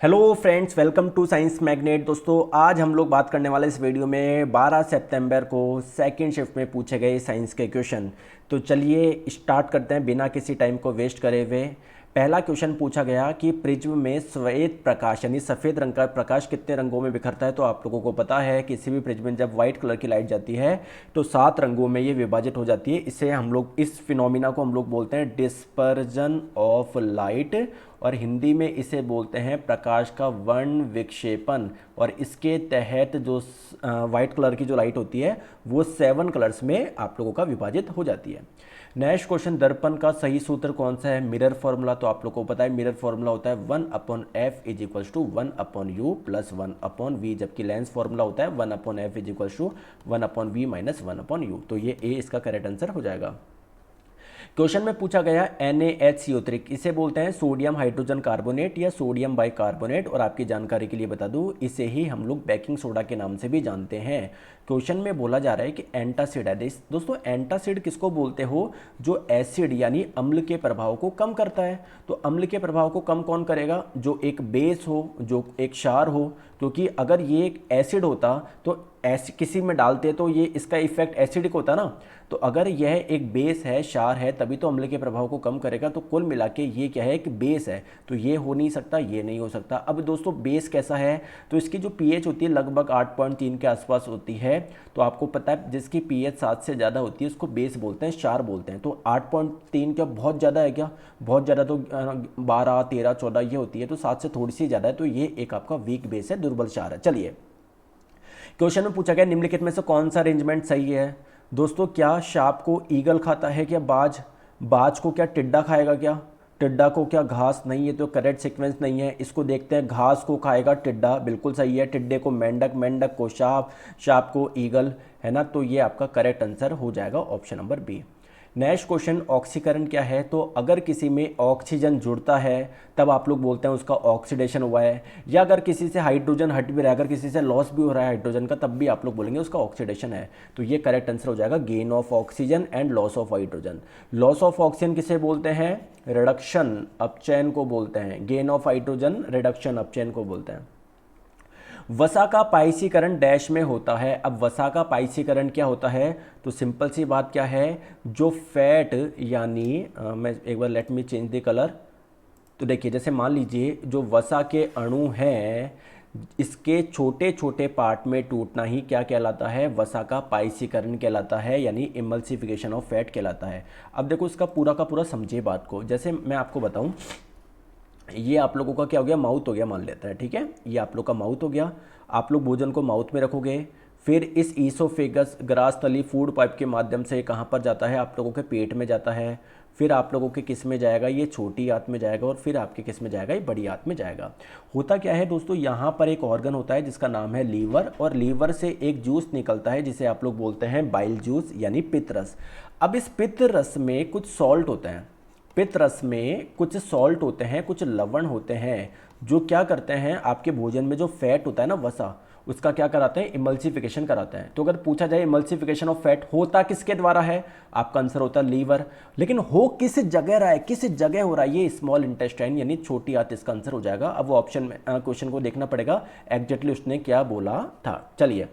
Hello friends, welcome to science magnet. दोस्तों, आज हम लोग बात करने वाले इस वीडियो में 12 सितंबर को सेकंड शिफ्ट में पूछे गए साइंस के क्वेश्चन। तो चलिए स्टार्ट करते हैं बिना किसी टाइम को वेस्ट करे हुए। पहला क्वेश्चन पूछा गया कि प्रिज्म में श्वेत प्रकाश यानी सफ़ेद रंग का प्रकाश कितने रंगों में बिखरता है। तो आप लोगों को पता है किसी भी प्रिज्म में जब व्हाइट कलर की लाइट जाती है तो 7 रंगों में ये विभाजित हो जाती है। इसे हम लोग इस फिनोमिना को हम लोग बोलते हैं डिस्पर्जन ऑफ लाइट, और हिंदी में इसे बोलते हैं प्रकाश का वर्ण विक्षेपण। और इसके तहत जो वाइट कलर की जो लाइट होती है वो 7 कलर्स में आप लोगों का विभाजित हो जाती है। नेक्स्ट क्वेश्चन, दर्पण का सही सूत्र कौन सा है? Mirror formula. तो आप लोग को पता है मिरर फॉर्मूला होता है 1/f is equal to 1/u plus 1/v, जबकि लेंस फॉर्मूला होता है 1/f is equal to 1/v minus 1/u। तो ये ए इसका करेक्ट आंसर हो जाएगा। क्वेश्चन में पूछा गया NaHCO3, इसे बोलते हैं सोडियम हाइड्रोजन कार्बोनेट या सोडियम बाइकार्बोनेट। और आपकी जानकारी के लिए बता दूं, इसे ही हम लोग बेकिंग सोडा के नाम से भी जानते हैं। क्वेश्चन में बोला जा रहा है कि एंटासिड है। दोस्तों, एंटासिड किसको बोलते हो? जो एसिड यानी अम्ल के प्रभाव को कम करता है। तो अम्ल के प्रभाव को कम कौन करेगा? जो एक बेस हो, जो एक क्षार हो। क्योंकि अगर ये एक एसिड होता तो किसी में डालते तो ये इसका इफेक्ट एसिडिक होता ना। तो अगर यह एक बेस है, क्षार है, तभी तो अम्ल के प्रभाव को कम करेगा। तो कुल मिला के ये क्या है? एक बेस है। तो ये हो नहीं सकता, ये नहीं हो सकता। अब दोस्तों, बेस कैसा है? तो इसकी जो पीएच होती है लगभग 8.3 के आसपास होती है। तो आपको पता है जिसकी पीएच 7 से ज़्यादा होती है उसको बेस बोलते हैं, क्षार बोलते हैं। तो 8.3 क्या बहुत ज़्यादा है क्या? बहुत ज़्यादा तो 12, 13, 14 ये होती है। तो 7 से थोड़ी सी ज़्यादा है। तो ये एक आपका वीक बेस है, दुर्बल क्षार है। चलिए, क्वेश्चन में पूछा गया निम्नलिखित में से कौन सा अरेंजमेंट सही है? दोस्तों, क्या सांप को ईगल खाता है? क्या बाज बाज को क्या टिड्डा खाएगा? क्या टिड्डा को क्या घास? नहीं, ये तो करेक्ट सीक्वेंस नहीं है। इसको देखते हैं, घास को खाएगा टिड्डा, बिल्कुल सही है। टिड्डे को मेंढक, मेंढक को सांप, सांप को ईगल, है ना। तो ये आपका करेक्ट आंसर हो जाएगा option number B. Next question, ऑक्सीकरण क्या है? तो अगर किसी में ऑक्सीजन जुड़ता है तब आप लोग बोलते हैं उसका ऑक्सीडेशन हुआ है। या अगर किसी से हाइड्रोजन हट भी रहा है, अगर किसी से लॉस भी हो रहा है हाइड्रोजन का, तब भी आप लोग बोलेंगे उसका ऑक्सीडेशन है। तो ये करेक्ट आंसर हो जाएगा gain of oxygen and loss of hydrogen. Loss of oxygen किसे बोलते हैं? रिडक्शन अपचयन को बोलते हैं। गेन ऑफ हाइड्रोजन रिडक्शन अपचयन को बोलते हैं। वसा का पाइसीकरण डैश में होता है। अब वसा का पाइसीकरण क्या होता है? तो सिंपल सी बात क्या है, जो फैट यानी मैं एक बार let me change the colour. तो देखिए, जैसे मान लीजिए जो वसा के अणु हैं, इसके छोटे छोटे पार्ट में टूटना ही क्या कहलाता है? वसा का पाइसीकरण कहलाता है, यानी इमल्सिफिकेशन ऑफ फैट कहलाता है। अब देखो, इसका पूरा का पूरा समझिए बात को। जैसे मैं आपको बताऊं, ये आप लोगों का क्या हो गया? माउथ हो गया, मान लेते हैं, ठीक है। ये आप लोग का माउथ हो गया। आप लोग भोजन को माउथ में रखोगे, फिर इस ईसोफेगस ग्रास तली फूड पाइप के माध्यम से कहाँ पर जाता है? आप लोगों के पेट में जाता है। फिर आप लोगों के किस में जाएगा? ये छोटी आंत में जाएगा। और फिर आपके किस में जाएगा? ये बड़ी आंत में जाएगा। होता क्या है दोस्तों, यहाँ पर एक ऑर्गन होता है जिसका नाम है लीवर, और लीवर से एक जूस निकलता है जिसे आप लोग बोलते हैं बाइल जूस यानी पित्त रस। अब इस पित्त रस में कुछ सॉल्ट होते हैं। पित्त रस में कुछ सॉल्ट होते हैं, कुछ लवण होते हैं, जो क्या करते हैं? आपके भोजन में जो फैट होता है ना, वसा, उसका क्या कराते हैं? इमल्सिफिकेशन कराते हैं। तो अगर पूछा जाए इमल्सिफिकेशन ऑफ फैट होता किसके द्वारा है? आपका आंसर होता है लीवर। लेकिन हो किस जगह रहा है? किस जगह हो रहा है? ये स्मॉल इंटेस्टाइन यानी छोटी आंत इसका आंसर हो जाएगा। अब वो ऑप्शन में क्वेश्चन को देखना पड़ेगा एग्जैक्टली उसने क्या बोला था। चलिए,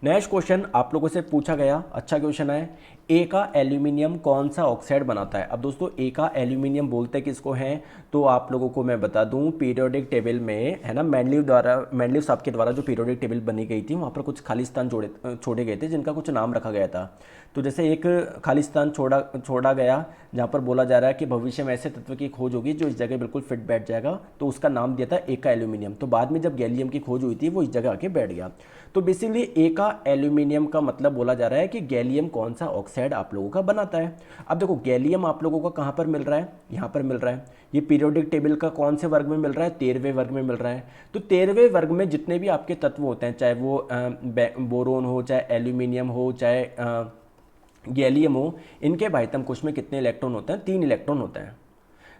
नेक्स्ट क्वेश्चन आप लोगों से पूछा गया, अच्छा क्वेश्चन है। ए का एल्यूमिनियम कौन सा ऑक्साइड बनाता है? अब दोस्तों, ए का एल्यूमिनियम बोलते किसको हैं? तो आप लोगों को मैं बता दूं, पीरियोडिक टेबल में, है ना, मेंडलीव साहब के द्वारा जो पीरियोडिक टेबल बनी गई थी, वहाँ पर कुछ खाली स्थान छोड़े गए थे जिनका कुछ नाम रखा गया था। तो जैसे एक खाली स्थान छोड़ा गया जहाँ पर बोला जा रहा है कि भविष्य में ऐसे तत्व की खोज होगी जो इस जगह बिल्कुल फिट बैठ जाएगा, तो उसका नाम दिया था ए का एल्यूमिनियम। तो बाद में जब गैलियम की खोज हुई थी वो इस जगह आके बैठ गया। तो बेसिकली ए का एल्यूमिनियम का मतलब बोला जा रहा है कि गैलियम कौन सा ऑक्साइड आप लोगों का बनाता है। अब देखो, गैलियम आप लोगों को कहाँ पर मिल रहा है? यहाँ पर मिल रहा है। ये पीरियोडिक टेबल का कौन से वर्ग में मिल रहा है? 13वें वर्ग में मिल रहा है। तो 13वें वर्ग में जितने भी आपके तत्व होते हैं, चाहे वो बोरोन हो, चाहे एल्यूमिनियम हो, चाहे गैलियम हो, इनके भाइतम कोश में कितने इलेक्ट्रॉन होते हैं? 3 इलेक्ट्रॉन होते हैं।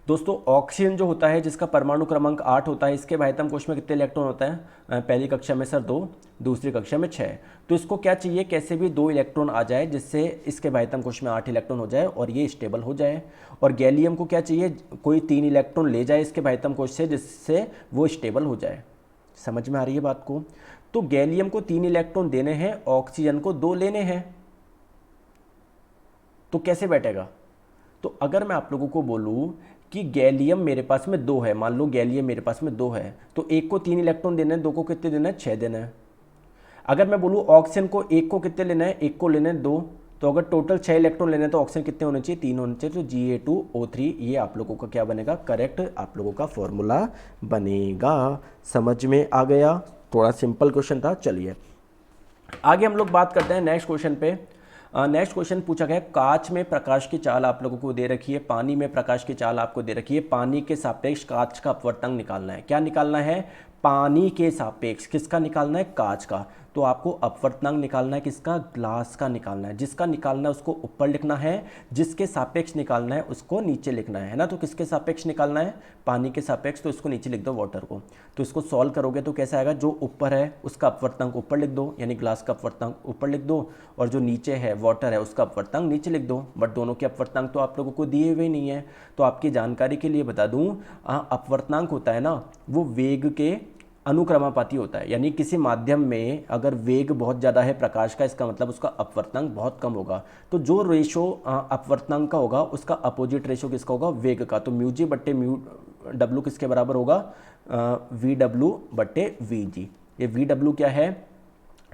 दोस्तों ऑक्सीजन जो होता है जिसका परमाणु क्रमांक 8 होता है, इसके भाइतम कोश में कितने इलेक्ट्रॉन होता है? पहली कक्षा में सर 2, दूसरी कक्षा में 6। तो इसको क्या चाहिए, कैसे भी 2 इलेक्ट्रॉन आ जाए जिससे इसके भाइतम कोश में 8 इलेक्ट्रॉन हो जाए और ये स्टेबल हो जाए। और गैलियम को क्या चाहिए, कोई 3 इलेक्ट्रॉन ले जाए इसके भाइतम कोश से जिससे वो स्टेबल हो जाए। समझ में आ रही है बात को? तो गैलियम को 3 इलेक्ट्रॉन देने हैं, ऑक्सीजन को 2 लेने हैं, तो कैसे बैठेगा? तो अगर मैं आप लोगों को बोलूं कि गैलियम मेरे पास में 2 है, मान लो गैलियम मेरे पास में 2 है, तो एक को 3 इलेक्ट्रॉन देना है, 2 को कितने देना है? 6 देना है। अगर मैं बोलूं ऑक्सीजन को एक को कितने लेना है? एक को लेना है 2, तो अगर टोटल 6 इलेक्ट्रॉन लेने हैं तो ऑक्सीजन कितने होने चाहिए? 3 होने चाहिए। तो Ga2O3 ये आप लोगों का क्या बनेगा? करेक्ट आप लोगों का फॉर्मूला बनेगा। समझ में आ गया? थोड़ा सिंपल क्वेश्चन था। चलिए आगे हम लोग बात करते हैं नेक्स्ट क्वेश्चन पे। नेक्स्ट क्वेश्चन पूछा गया, कांच में प्रकाश की चाल आप लोगों को दे रखी है, पानी में प्रकाश की चाल आपको दे रखी है, पानी के सापेक्ष कांच का अपवर्तनांक निकालना है। क्या निकालना है? पानी के सापेक्ष किसका निकालना है? कांच का। तो आपको अपवर्तनांक निकालना है किसका? ग्लास का निकालना है। जिसका निकालना है उसको ऊपर लिखना है, जिसके सापेक्ष निकालना है उसको नीचे लिखना है ना। तो किसके सापेक्ष निकालना है? पानी के सापेक्ष, तो इसको नीचे लिख दो वाटर को। तो इसको सॉल्व करोगे तो कैसा आएगा? जो ऊपर है उसका अपवर्तनांक ऊपर लिख दो, यानी ग्लास का अपवर्तनांक ऊपर लिख दो, और जो नीचे है वाटर है उसका अपवर्तनांक नीचे लिख दो। बट दोनों के अपवर्तनांक तो आप लोगों को दिए हुए नहीं है। तो आपकी जानकारी के लिए बता दूं, अपवर्तनांक होता है ना, वो वेग के अनुक्रमानुपाती होता है। यानी किसी माध्यम में अगर वेग बहुत ज़्यादा है प्रकाश का, इसका मतलब उसका अपवर्तनांक बहुत कम होगा। तो जो रेशो अपवर्तनांक का होगा उसका अपोजिट रेशो किसका होगा? वेग का। तो म्यू जी बट्टे म्यू डब्ल्यू किसके बराबर होगा? वी डब्ल्यू बट्टे वी जी। ये वी डब्ल्यू क्या है?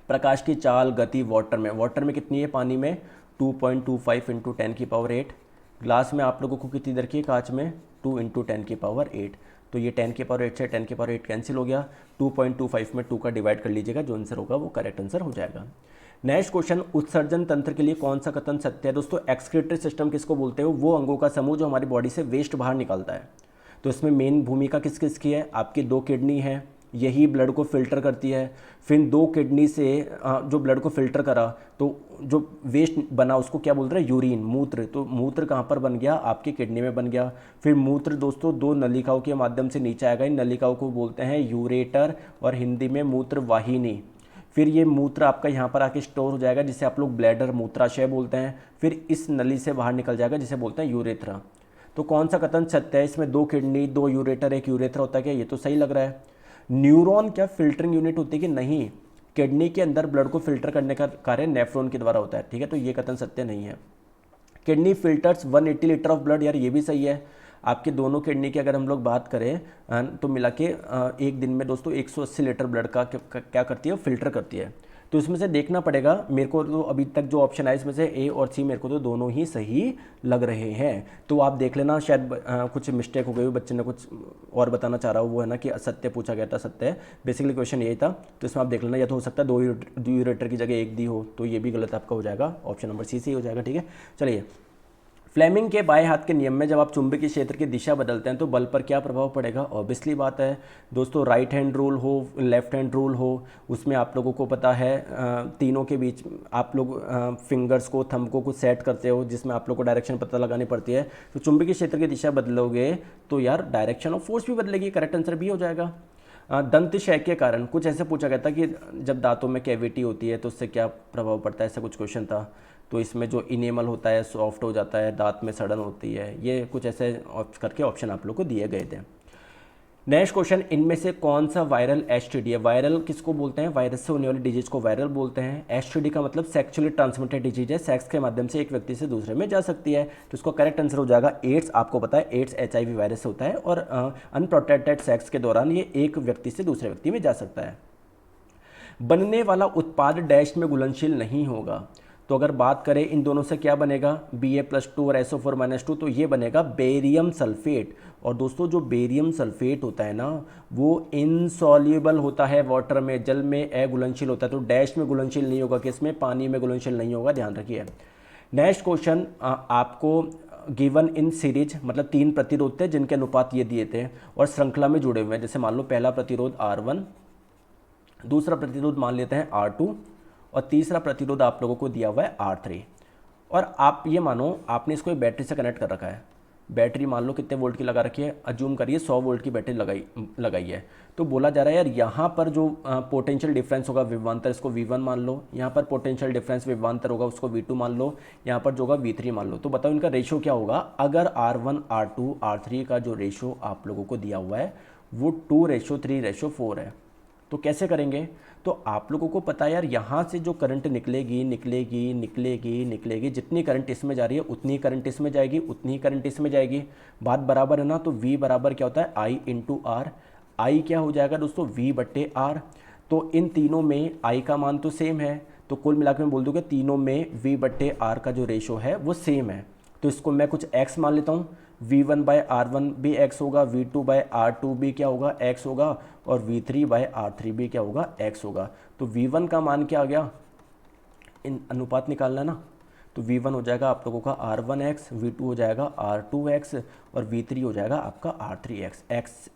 प्रकाश की चाल गति वाटर में। वाटर में कितनी है? पानी में 2.25 इंटू 10⁸। ग्लास में आप लोगों को कितनी दर की है? कांच में 2 इंटू 10⁸। तो ये 10⁸ से 10⁸ कैंसिल हो गया। 2.25 में 2 का डिवाइड कर लीजिएगा, जो आंसर होगा वो करेक्ट आंसर हो जाएगा। नेक्स्ट क्वेश्चन, उत्सर्जन तंत्र के लिए कौन सा कथन सत्य है? दोस्तों एक्सक्रीटरी सिस्टम किसको बोलते हो? वो अंगों का समूह जो हमारी बॉडी से वेस्ट बाहर निकालता है। तो इसमें मेन भूमिका किस किस की है? आपकी 2 किडनी है, यही ब्लड को फिल्टर करती है। फिर 2 किडनी से जो ब्लड को फिल्टर करा तो जो वेस्ट बना उसको क्या बोल रहे हैं? यूरिन, मूत्र। तो मूत्र कहाँ पर बन गया? आपकी किडनी में बन गया। फिर मूत्र दोस्तों 2 नलिकाओं के माध्यम से नीचे आएगा। इन नलिकाओं को बोलते हैं यूरेटर और हिंदी में मूत्र वाहिनी। फिर ये मूत्र आपका यहाँ पर आके स्टोर हो जाएगा जिसे आप लोग ब्लैडर, मूत्राशय बोलते हैं। फिर इस नली से बाहर निकल जाएगा जिसे बोलते हैं यूरेथ्रा। तो कौन सा कथन सत्य है? इसमें 2 किडनी, 2 यूरेटर, 1 यूरेथ्रा होता है क्या? ये तो सही लग रहा है। न्यूरॉन क्या फिल्टरिंग यूनिट होती है कि नहीं? किडनी के अंदर ब्लड को फिल्टर करने का कार्य नेफ्रॉन के द्वारा होता है। ठीक है, तो ये कथन सत्य नहीं है। Kidney filters 180 litre of blood, यार ये भी सही है। आपके दोनों किडनी की अगर हम लोग बात करें तो मिला के एक दिन में दोस्तों 180 लीटर ब्लड का क्या करती है? फिल्टर करती है। तो इसमें से देखना पड़ेगा। मेरे को तो अभी तक जो ऑप्शन आए इसमें से ए और सी मेरे को तो दोनों ही सही लग रहे हैं। तो आप देख लेना, शायद कुछ मिस्टेक हो गई हो, बच्चे ने कुछ और बताना चाह रहा हो, वो है ना कि असत्य पूछा गया था, सत्य है। बेसिकली क्वेश्चन यही था। तो इसमें आप देख लेना, या तो हो सकता है 2 यूरेटर की जगह 1 दी हो, तो ये भी गलत आपका हो जाएगा। ऑप्शन नंबर सी से ही हो जाएगा। ठीक है, चलिए। फ्लेमिंग के बाएं हाथ के नियम में जब आप चुंबकीय क्षेत्र की दिशा बदलते हैं तो बल पर क्या प्रभाव पड़ेगा? ऑब्वियसली बात है दोस्तों, राइट हैंड रूल हो, लेफ्ट हैंड रूल हो, उसमें आप लोगों को पता है तीनों के बीच आप लोग फिंगर्स को, थंब को कुछ सेट करते हो जिसमें आप लोग को डायरेक्शन पता लगानी पड़ती है। तो चुंबकीय क्षेत्र की दिशा बदलोगे तो यार डायरेक्शन ऑफ फोर्स भी बदलेगी। करेक्ट आंसर भी हो जाएगा। दंत क्षय के कारण, कुछ ऐसे पूछा गया था कि जब दांतों में कैविटी होती है तो उससे क्या प्रभाव पड़ता है, ऐसा कुछ क्वेश्चन था। तो इसमें जो इनेमल होता है सॉफ्ट हो जाता है, दांत में सड़न होती है, ये कुछ ऐसे करके ऑप्शन आप लोग को दिए गए थे। नेक्स्ट क्वेश्चन, इनमें से कौन सा वायरल एसटीडी है? वायरल किसको बोलते हैं? वायरस से होने वाली डिजीज को वायरल बोलते हैं। एसटीडी का मतलब सेक्सुअली ट्रांसमिटेड डिजीज है, सेक्स के माध्यम से एक व्यक्ति से दूसरे में जा सकती है। तो इसको करेक्ट आंसर हो जाएगा एड्स। आपको पता है एड्स HIV वायरस से होता है और अनप्रोटेक्टेड सेक्स के दौरान ये एक व्यक्ति से दूसरे व्यक्ति में जा सकता है। बनने वाला उत्पाद डैश में घुलनशील नहीं होगा। तो अगर बात करें इन दोनों से क्या बनेगा? Ba+2 और SO4-2, तो ये बनेगा बेरियम सल्फेट। और दोस्तों जो बेरियम सल्फेट होता है ना, वो इनसॉल्युबल होता है वाटर में, जल में अघुलनशील होता है। तो डैश में घुलनशील नहीं होगा, किसमें? पानी में घुलनशील नहीं होगा, ध्यान रखिए। नेक्स्ट क्वेश्चन आपको गिवन इन सीरीज, मतलब 3 प्रतिरोध थे जिनके अनुपात ये दिए थे और श्रृंखला में जुड़े हुए हैं। जैसे मान लो पहला प्रतिरोध R1, दूसरा प्रतिरोध मान लेते हैं R2 और तीसरा प्रतिरोध आप लोगों को दिया हुआ है R3। और आप ये मानो आपने इसको एक बैटरी से कनेक्ट कर रखा है। बैटरी मान लो कितने वोल्ट की लगा रखी है, अज्यूम करिए 100 वोल्ट की बैटरी लगाई है। तो बोला जा रहा है यार यहाँ पर जो पोटेंशियल डिफरेंस होगा विभवांतर, इसको V1 मान लो, यहाँ पर पोटेंशियल डिफरेंस विभवांतर होगा उसको V2 मान लो, यहाँ पर जो होगा V3 मान लो। तो बताओ इनका रेशो क्या होगा। अगर R1 R2 R3 का जो रेशो आप लोगों को दिया हुआ है वो 2:3:4 है, तो कैसे करेंगे। तो आप लोगों को पता है यार यहाँ से जो करंट निकलेगी निकलेगी निकलेगी निकलेगी, जितनी करंट इसमें जा रही है उतनी करंट इसमें जाएगी, उतनी करंट इसमें जाएगी, बात बराबर है ना। तो V बराबर क्या होता है I इंटू आर। I क्या हो जाएगा दोस्तों V/R। तो इन तीनों में I का मान तो सेम है, तो कुल मिलाकर मैं बोल दूँगा तीनों में V/R का जो रेशो है वो सेम है। तो इसको मैं कुछ x मान लेता हूँ, V1/R1 भी x होगा, V2/R2 भी क्या होगा x होगा, और V3/R3 भी क्या होगा x होगा। तो V1 का मान क्या आ गया, इन अनुपात निकालना ना, तो V1 हो जाएगा आप लोगों का R1x, V2 हो जाएगा R2x, और V3 हो जाएगा आपका R3x।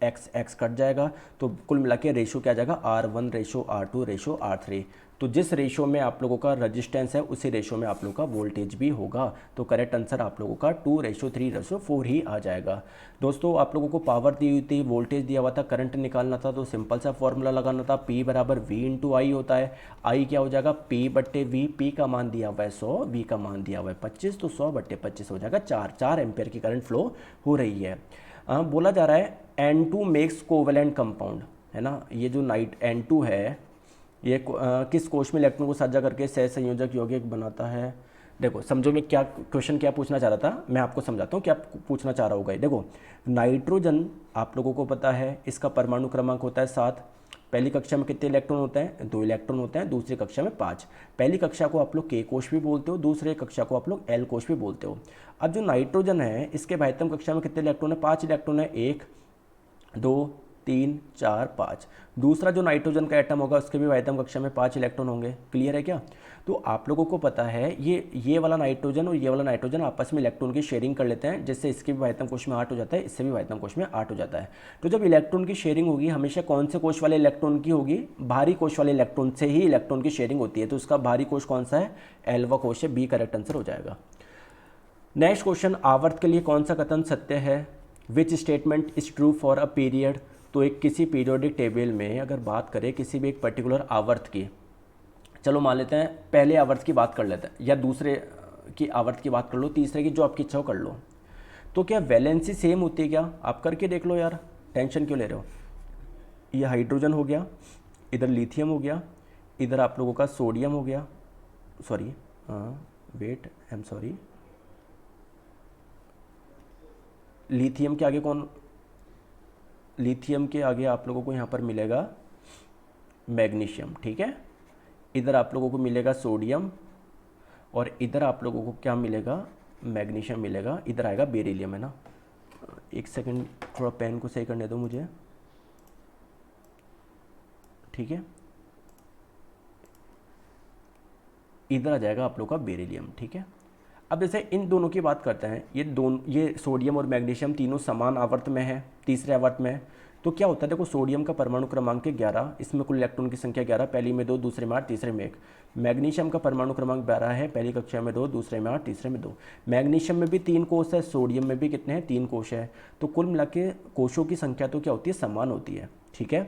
x कट जाएगा, तो कुल मिला के रेशो क्या आ जाएगा R1:R2:R3। तो जिस रेशो में आप लोगों का रजिस्टेंस है उसी रेशो में आप लोगों का वोल्टेज भी होगा। तो करेक्ट आंसर आप लोगों का 2:3:4 ही आ जाएगा। दोस्तों आप लोगों को पावर दी हुई थी, वोल्टेज दिया हुआ था, करंट निकालना था, तो सिंपल सा फॉर्मूला लगाना था, P बराबर V इंटू आई होता है। आई क्या हो जाएगा P/V, P का मान दिया हुआ है 100, V का मान दिया हुआ है 25, तो 100/25 हो जाएगा 4 एम्पेयर की करंट फ्लो हो रही है। बोला जा रहा है N2 मेक्स कोवेलेंट कंपाउंड, है ना। ये जो नाइट N2 है ये किस कोश में इलेक्ट्रॉन को साझा करके सह संयोजक यौगिक बनाता है। देखो समझो मैं क्या क्वेश्चन क्या पूछना चाह रहा था, मैं आपको समझाता हूँ क्या पूछना चाह रहा होगा। देखो नाइट्रोजन आप लोगों को पता है इसका परमाणु क्रमांक होता है 7। पहली कक्षा में कितने इलेक्ट्रॉन होते हैं, 2 इलेक्ट्रॉन होते हैं, दूसरी कक्षा में 5। पहली कक्षा को आप लोग K कोश भी बोलते हो, दूसरे कक्षा को आप लोग L कोश भी बोलते हो। अब जो नाइट्रोजन है इसके भाइतम कक्षा में कितने इलेक्ट्रॉन है, 5 इलेक्ट्रॉन है, 1 2 3 4 5। दूसरा जो नाइट्रोजन का एटम होगा उसके भी वाइतम कक्षा में 5 इलेक्ट्रॉन होंगे। क्लियर है क्या। तो आप लोगों को पता है ये वाला नाइट्रोजन और ये वाला नाइट्रोजन आपस में इलेक्ट्रॉन की शेयरिंग कर लेते हैं, जिससे इसके भी वाइतम कोश में 8 हो जाता है, इससे भी वाइतम कोश में 8 हो जाता है। तो जब इलेक्ट्रॉन की शेयरिंग होगी हमेशा कौन से कोश वाले इलेक्ट्रॉन की होगी, भारी कोश वाले इलेक्ट्रॉन से ही इलेक्ट्रॉन की शेयरिंग होती है। तो उसका भारी कोश कौन सा है, L कोश है, बी करेक्ट आंसर हो जाएगा। नेक्स्ट क्वेश्चन, आवर्त के लिए कौन सा कथन सत्य है। Which statement is true for a period. तो एक किसी पीरियोडिक टेबल में अगर बात करें किसी भी एक पर्टिकुलर आवर्त की, चलो मान लेते हैं पहले आवर्त की बात कर लेते हैं, या दूसरे की आवर्त की बात कर लो, तीसरे की, जो आपकी इच्छा हो कर लो। तो क्या वैलेंसी सेम होती है क्या, आप करके देख लो यार, टेंशन क्यों ले रहे हो। ये हाइड्रोजन हो गया, इधर लिथियम हो गया, इधर आप लोगों का सोडियम हो गया, sorry wait I am sorry, lithium के आगे कौन, लिथियम के आगे आप लोगों को यहाँ पर मिलेगा मैग्नीशियम, ठीक है। इधर आप लोगों को मिलेगा सोडियम, और इधर आप लोगों को क्या मिलेगा, मैग्नीशियम मिलेगा, इधर आएगा बेरिलियम, है ना। एक सेकंड थोड़ा पेन को सही करने दो मुझे, ठीक है। इधर आ जाएगा आप लोग का बेरिलियम, ठीक है। अब जैसे इन दोनों की बात करते हैं, ये सोडियम और मैग्नीशियम तीनों समान आवर्त में है, तीसरे आवर्त में है। तो क्या होता है, देखो सोडियम का परमाणु क्रमांक 11, इसमें कुल इलेक्ट्रॉन की संख्या 11, पहली में 2, दूसरे में 8, तीसरे में 1। मैग्नीशियम का परमाणु क्रमांक 12 है, पहली कक्षा में 2, दूसरे में 8, तीसरे में 2। मैग्नीशियम में भी 3 कोश है, सोडियम में भी कितने हैं, 3 कोश है। तो कुल मिला के कोशों की संख्या तो क्या होती है, समान होती है, ठीक है।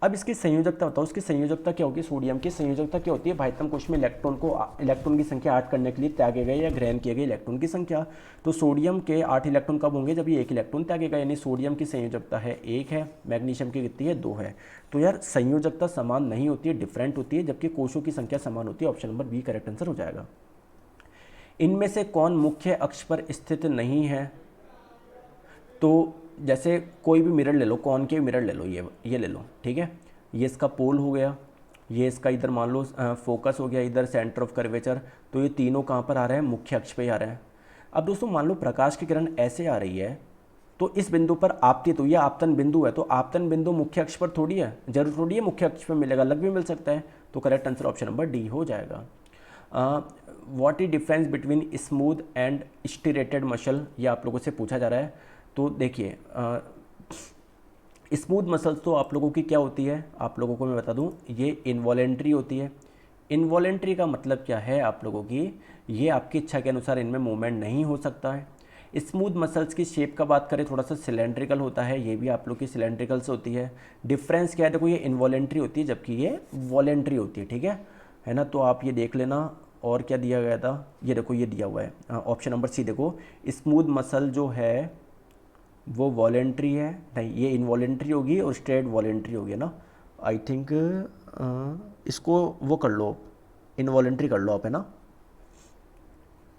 अब इसकी संयोजकता बताओ, इसकी संयोजकता क्या होगी, सोडियम की संयोजकता क्या होती है, भाइतम कोश में इलेक्ट्रॉन की संख्या 8 करने के लिए त्यागे गए या ग्रहण किए गए इलेक्ट्रॉन की संख्या। तो सोडियम के 8 इलेक्ट्रॉन कब होंगे, जब ये 1 इलेक्ट्रॉन त्यागेगा, यानी सोडियम की संयोजकता है 1 है, मैग्नीशियम की कितनी है, 2 है। तो यार संयोजकता समान नहीं होती है, डिफरेंट होती है, जबकि कोशों की संख्या समान होती है। Option number B correct answer हो जाएगा। इनमें से कौन मुख्य अक्ष पर स्थित नहीं है। तो जैसे कोई भी मिरर ले लो, कॉनकेव मिरर ले लो, ये ले लो, ठीक है। ये इसका पोल हो गया, ये इसका इधर मान लो फोकस हो गया, इधर सेंटर ऑफ कर्वेचर। तो ये तीनों कहाँ पर आ रहे हैं, मुख्य अक्ष पे आ रहे हैं। अब दोस्तों मान लो प्रकाश की किरण ऐसे आ रही है, तो इस बिंदु पर आपती, तो ये आपतन बिंदु है, तो आपतन बिंदु मुख्य अक्ष पर थोड़ी है, जरूर थोड़ी है मुख्य अक्ष पर मिलेगा, अलग भी मिल सकता है। तो correct answer option number D हो जाएगा। What is difference between smooth and striated muscle, ये आप लोगों से पूछा जा रहा है। तो देखिए स्मूथ मसल्स तो आप लोगों की क्या होती है, आप लोगों को मैं बता दूं, ये इनवॉलेंट्री होती है। इनवॉलेंट्री का मतलब क्या है आप लोगों की, ये आपकी इच्छा के अनुसार इनमें मूवमेंट नहीं हो सकता है। स्मूथ मसल्स की शेप का बात करें थोड़ा सा सिलेंड्रिकल होता है, ये भी आप लोग की सिलेंड्रिकल से होती है। डिफरेंस क्या है, देखो ये इनवॉलेंट्री होती है जबकि ये वॉलेंट्री होती है, ठीक है ना। तो आप ये देख लेना। और क्या दिया गया था, ये देखो ये दिया हुआ है ऑप्शन नंबर सी, देखो स्मूथ मसल जो है वो वॉलेंट्री है, नहीं ये इनवॉलेंट्री होगी और स्ट्रेट वॉलेंट्री होगी ना। आई थिंक इसको वो कर लो, इनवॉलेंट्री कर लो आप, है ना,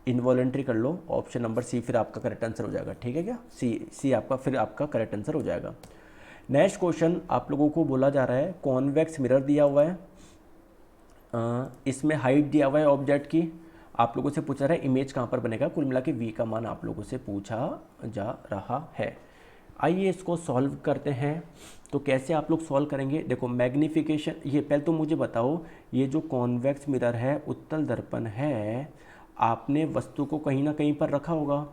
इनवॉलेंट्री कर लो, ऑप्शन नंबर सी फिर आपका करेक्ट आंसर हो जाएगा, ठीक है क्या, सी आपका फिर आपका करेक्ट आंसर हो जाएगा। नेक्स्ट क्वेश्चन आप लोगों को बोला जा रहा है कॉन्वेक्स मिरर दिया हुआ है, इसमें हाइट दिया हुआ है ऑब्जेक्ट की, आप लोगों से पूछा रहा है इमेज कहाँ पर बनेगा, कुल मिला के वी का मान आप लोगों से पूछा जा रहा है। आइए इसको सॉल्व करते हैं। तो कैसे आप लोग सॉल्व करेंगे, देखो मैग्नीफिकेशन, ये पहले तो मुझे बताओ, ये जो कॉन्वेक्स मिरर है, उत्तल दर्पण है, आपने वस्तु को कहीं ना कहीं पर रखा होगा।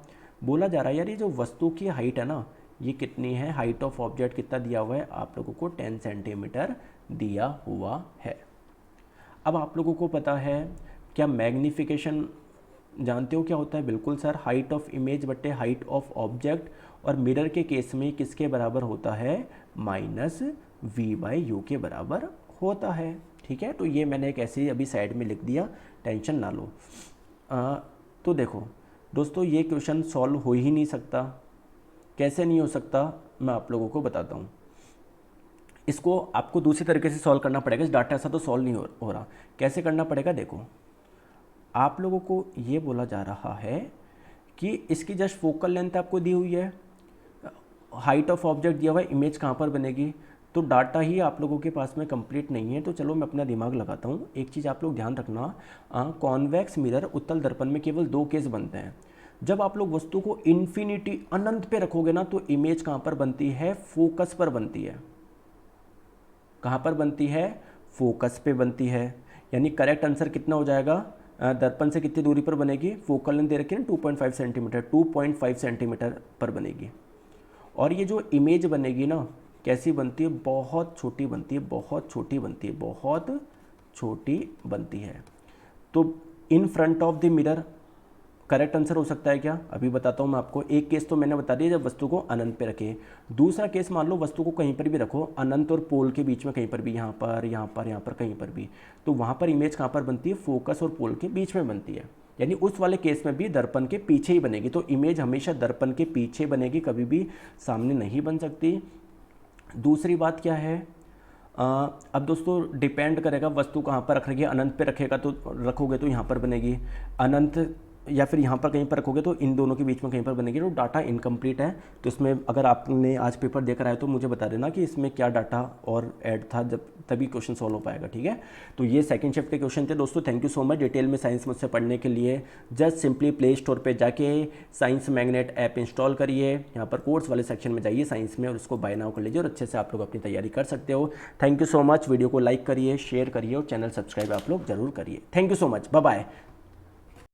बोला जा रहा है यार ये जो वस्तु की हाइट है ना, ये कितनी है, हाइट ऑफ ऑब्जेक्ट कितना दिया हुआ है, आप लोगों को 10 सेंटीमीटर दिया हुआ है। अब आप लोगों को पता है क्या मैग्नीफिकेशन जानते हो क्या होता है, बिल्कुल सर, हाइट ऑफ इमेज बटे हाइट ऑफ ऑब्जेक्ट, और मिरर के केस में किसके बराबर होता है, -v/u के बराबर होता है, ठीक है। तो ये मैंने एक ऐसे ही अभी साइड में लिख दिया, टेंशन ना लो। तो देखो दोस्तों ये क्वेश्चन सॉल्व हो ही नहीं सकता। कैसे नहीं हो सकता, मैं आप लोगों को बताता हूँ। इसको आपको दूसरी तरीके से सॉल्व करना पड़ेगा, इस डाटा ऐसा तो सॉल्व नहीं हो रहा। कैसे करना पड़ेगा, देखो आप लोगों को ये बोला जा रहा है कि इसकी जस्ट फोकल लेंथ आपको दी हुई है, हाइट ऑफ ऑब्जेक्ट दिया हुआ है, इमेज कहाँ पर बनेगी, तो डाटा ही आप लोगों के पास में कंप्लीट नहीं है। तो चलो मैं अपना दिमाग लगाता हूँ। एक चीज़ आप लोग ध्यान रखना, कॉन्वेक्स मिरर उत्तल दर्पण में केवल 2 केस बनते हैं। जब आप लोग वस्तु को इन्फिनिटी अनंत पे रखोगे ना, तो इमेज कहाँ पर बनती है, फोकस पर बनती है। कहाँ पर बनती है, फोकस पे बनती है। यानी करेक्ट आंसर कितना हो जाएगा, दर्पण से कितनी दूरी पर बनेगी, फोकल लेंथ दे रखी है ना 2.5 सेंटीमीटर, 2.5 सेंटीमीटर पर बनेगी। और ये जो इमेज बनेगी ना, कैसी बनती है, बहुत छोटी बनती है, बहुत छोटी बनती है, बहुत छोटी बनती है। तो in front of the mirror correct answer हो सकता है क्या, अभी बताता हूँ मैं आपको। एक केस तो मैंने बता दिया जब वस्तु को अनंत पे रखे। दूसरा केस मान लो वस्तु को कहीं पर भी रखो, अनंत और पोल के बीच में कहीं पर भी, यहाँ पर यहाँ पर यहाँ पर कहीं पर भी, तो वहाँ पर इमेज कहाँ पर बनती है, फोकस और पोल के बीच में बनती है। यानी उस वाले केस में भी दर्पण के पीछे ही बनेगी। तो इमेज हमेशा दर्पण के पीछे बनेगी, कभी भी सामने नहीं बन सकती। दूसरी बात क्या है, अब दोस्तों डिपेंड करेगा वस्तु कहाँ पर रख रखी है, अनंत पे रखेगा तो रखोगे तो यहाँ पर बनेगी, अनंत या फिर यहाँ पर कहीं पर रखोगे तो इन दोनों के बीच में कहीं पर बनेगी। तो डाटा इनकम्प्लीट है। तो इसमें अगर आपने आज पेपर देकर आए तो मुझे बता देना कि इसमें क्या डाटा और ऐड था, जब तभी क्वेश्चन सॉल्व हो पाएगा, ठीक है। तो ये सेकंड शिफ्ट के क्वेश्चन थे दोस्तों। Thank you so much detail में साइंस मुझसे पढ़ने के लिए। जस्ट सिंपली प्ले स्टोर पर जाके साइंस मैग्नेट ऐप इंस्टॉल करिए, यहाँ पर कोर्स वाले सेक्शन में जाइए साइंस में, और उसको बाय नाउ कर लीजिए और अच्छे से आप लोग अपनी तैयारी कर सकते हो। Thank you so much. Video को लाइक करिए, शेयर करिए और चैनल सब्सक्राइब आप लोग जरूर करिए। Thank you so much, bye bye.